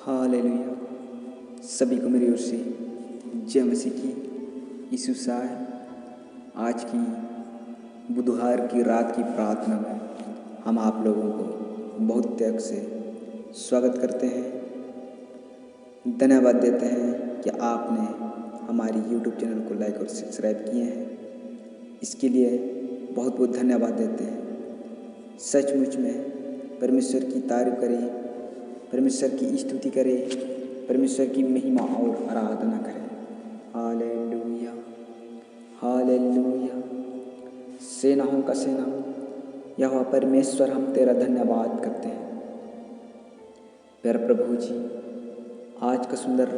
Hallelujah. सभी को मेरी ओर से जय मसीह की। यीशु साय आज की बुधवार की रात की प्रार्थना में हम आप लोगों को बहुत त्याग से स्वागत करते हैं, धन्यवाद देते हैं कि आपने हमारी YouTube चैनल को लाइक और सब्सक्राइब किए हैं। इसके लिए बहुत बहुत धन्यवाद देते हैं। सचमुच में परमेश्वर की तारीफ करें, परमेश्वर की स्तुति करें, परमेश्वर की महिमा और आराधना करें। Hallelujah, hallelujah. सेनाओं का सेना यहोवा परमेश्वर, हम तेरा धन्यवाद करते हैं। प्यारे प्रभु जी, आज का सुंदर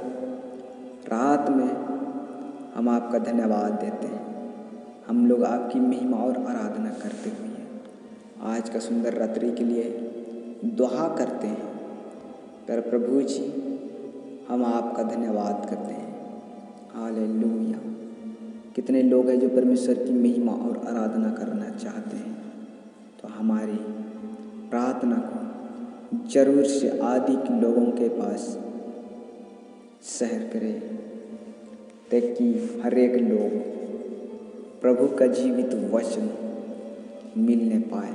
रात में हम आपका धन्यवाद देते हैं। हम लोग आपकी महिमा और आराधना करते हुए आज का सुंदर रात्रि के लिए दुआ करते हैं। प्यारे प्रभु जी, हम आपका धन्यवाद करते हैं। हालेलुया। कितने लोग हैं जो परमेश्वर की महिमा और आराधना करना चाहते हैं, तो हमारी प्रार्थना को जरूर से अधिक लोगों के पास शेयर करें, ताकि हर एक लोग प्रभु का जीवित वचन मिलने पाए।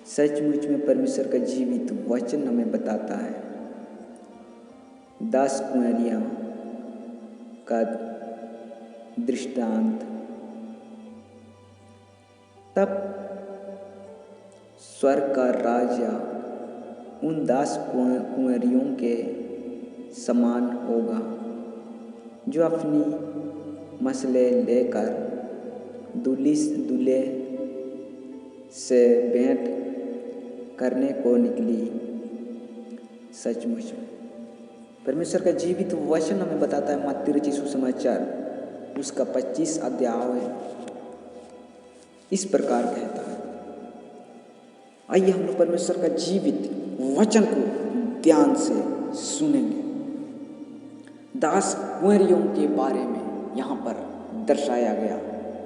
सचमुच में परमेश्वर का जीवित वचन हमें बताता है 10 कुंवारियाँ का दृष्टांत। तब स्वर्ग का राजा उन 10 कुंवारियों के समान होगा जो अपनी मसले लेकर दूल्हे से भेंट करने को निकली। सचमुच में परमेश्वर का जीवित वचन हमें बताता है मत्ती रचित सुसमाचार उसका 25 अध्याय इस प्रकार कहता है। आइए हम लोग परमेश्वर का जीवित वचन को ध्यान से सुनेंगे। 10 कुंवारियों के बारे में यहाँ पर दर्शाया गया,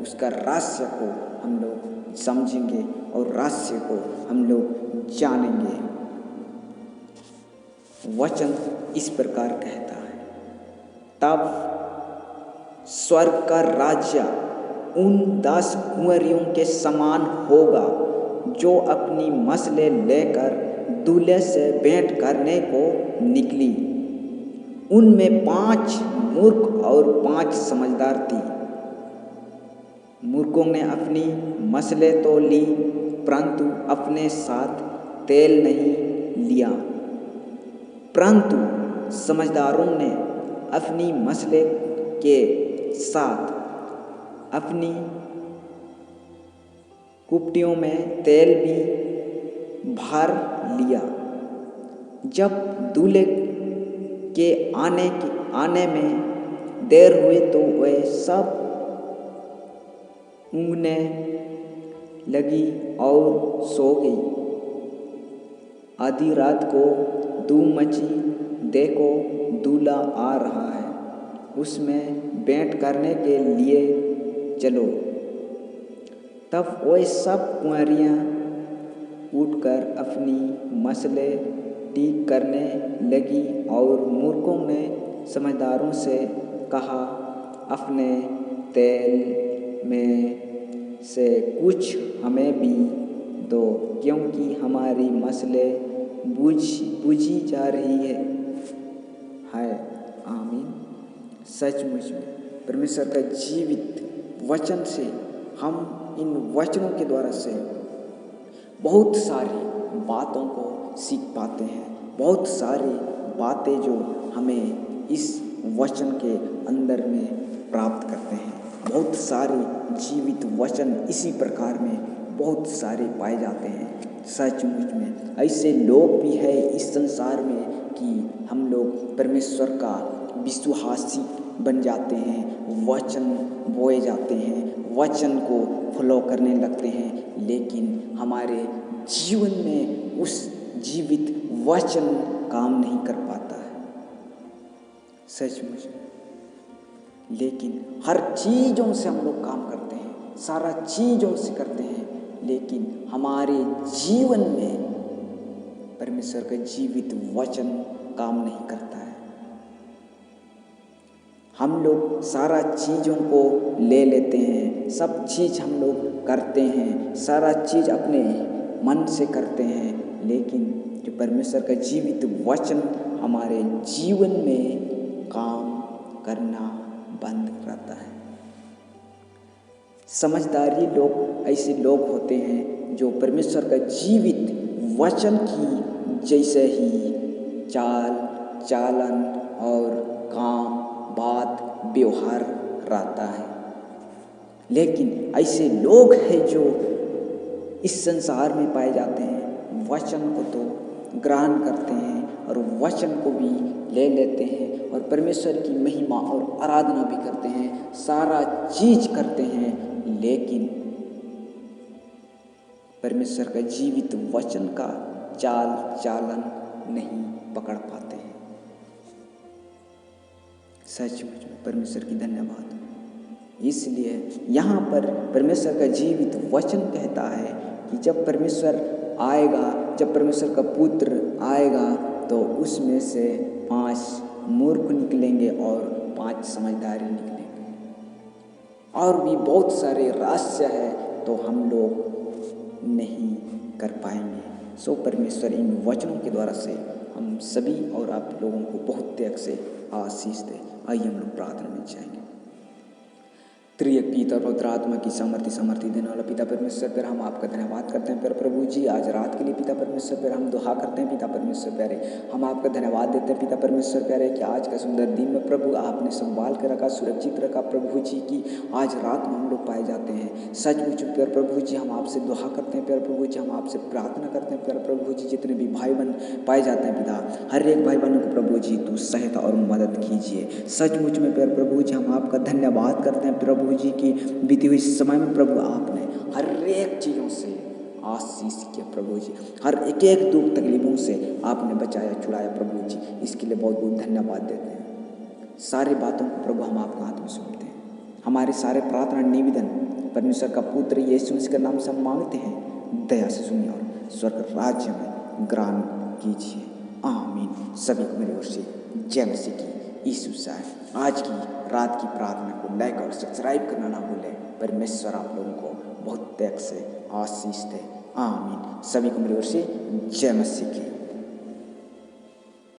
उसका रहस्य को हम लोग समझेंगे और रहस्य को हम लोग जानेंगे। वचन इस प्रकार कहता है, तब स्वर्ग का राज्य उन 10 कुंवारियों के समान होगा जो अपनी मसले लेकर दूल्हे से भेंट करने को निकली। उनमें 5 मूर्ख और 5 समझदार थी। मूर्खों ने अपनी मसले तो ली, परंतु अपने साथ तेल नहीं लिया। परंतु समझदारों ने अपनी मसले के साथ अपनी कुप्टियों में तेल भी भर लिया। जब दूल्हे के आने में देर हुई तो वे सब ऊँघने लगी और सो गई। आधी रात को धूम मची, देखो दूल्हा आ रहा है, उसमें भेंट करने के लिए चलो। तब वे सब कुंवारियाँ उठकर अपनी मसले ठीक करने लगी और मूर्खों ने समझदारों से कहा, अपने तेल में से कुछ हमें भी दो, क्योंकि हमारी मसले बुझी जा रही है। आमीन। सचमुच में परमेश्वर का जीवित वचन से हम इन वचनों के द्वारा से बहुत सारी बातों को सीख पाते हैं। बहुत सारी बातें जो हमें इस वचन के अंदर में प्राप्त करते हैं। बहुत सारे जीवित वचन इसी प्रकार में बहुत सारे पाए जाते हैं। सचमुच में ऐसे लोग भी हैं इस संसार में कि हम लोग परमेश्वर का विश्वासी बन जाते हैं, वचन बोए जाते हैं, वचन को फॉलो करने लगते हैं, लेकिन हमारे जीवन में उस जीवित वचन काम नहीं कर पाता है। सचमुच में लेकिन हर चीज़ों से हम लोग काम करते हैं, सारा चीज़ों से करते हैं, लेकिन हमारे जीवन में परमेश्वर का जीवित वचन काम नहीं करता है। हम लोग सारा चीज़ों को ले लेते हैं, सब चीज़ हम लोग करते हैं, सारा चीज़ अपने मन से करते हैं, लेकिन जो परमेश्वर का जीवित वचन हमारे जीवन में काम करना बंद करता है। समझदारी लोग ऐसे लोग होते हैं जो परमेश्वर का जीवित वचन की जैसे ही चाल चालन और काम बात व्यवहार रहता है। लेकिन ऐसे लोग हैं जो इस संसार में पाए जाते हैं, वचन को तो ग्रहण करते हैं और वचन को भी ले लेते हैं और परमेश्वर की महिमा और आराधना भी करते हैं, सारा चीज करते हैं, लेकिन परमेश्वर का जीवित वचन का चाल चालन नहीं पकड़ पाते हैं। सचमुच में परमेश्वर की धन्यवाद। इसलिए यहाँ पर परमेश्वर का जीवित वचन कहता है कि जब परमेश्वर आएगा, जब परमेश्वर का पुत्र आएगा, तो उसमें से 5 मूर्ख निकलेंगे और 5 समझदारी निकलेंगे। और भी बहुत सारे रहस्य है तो हम लोग नहीं कर पाएंगे। सो परमेश्वर इन वचनों के द्वारा से हम सभी और आप लोगों को बहुत त्याग से आशीष दे। आइए हम लोग प्रार्थना में जाएंगे। त्रिएक पिता और पवित्र आत्मा की समर्थी देने वाला पिता परमेश्वर पर हम आपका धन्यवाद करते हैं। पर प्रभु जी आज रात के लिए पिता परमेश्वर पर हम दुआ करते हैं। पिता परमेश्वर प्यारे हम आपका धन्यवाद देते हैं। पिता परमेश्वर प्यारे कि आज का सुंदर दिन में प्रभु आपने संभाल कर रखा, सुरक्षित रखा प्रभु जी की आज रात में हम लोग पाए जाते हैं। सचमुच प्यार प्रभु जी हम आपसे दुआ करते हैं। प्यार प्रभु जी हम आपसे प्रार्थना करते हैं। प्यार प्रभु जी जितने भी भाई बहन पाए जाते हैं पिता, हर एक भाई बहनों को प्रभु जी तू सहायता और मदद कीजिए। सचमुच में प्यार प्रभु जी हम आपका धन्यवाद करते हैं प्रभु जी की बीती हुई समय में प्रभु आपने हर एक चीज़ों से आशीष किया प्रभु जी, हर एक दुख तकलीफों से आपने बचाया छुड़ाया प्रभु जी, इसके लिए बहुत बहुत धन्यवाद देते हैं। सारी बातों को प्रभु हम आपके हाथ में सौंपते हैं। हमारे सारे प्रार्थना निवेदन परमेश्वर का पुत्र यीशु मसीह के नाम से हम मांगते हैं, दया से सुनिए और स्वर्ग राज्य में ग्रहण कीजिए। आमीन। सभी को मेरी ओर से जय मसीह की। यीशु साहब आज की रात की प्रार्थना को लाइक और सब्सक्राइब करना ना भूलें। परमेश्वर आप लोगों को बहुत त्याग से आशीष दे। आमीन। सभी को मेरी ओर से जय मसीह की।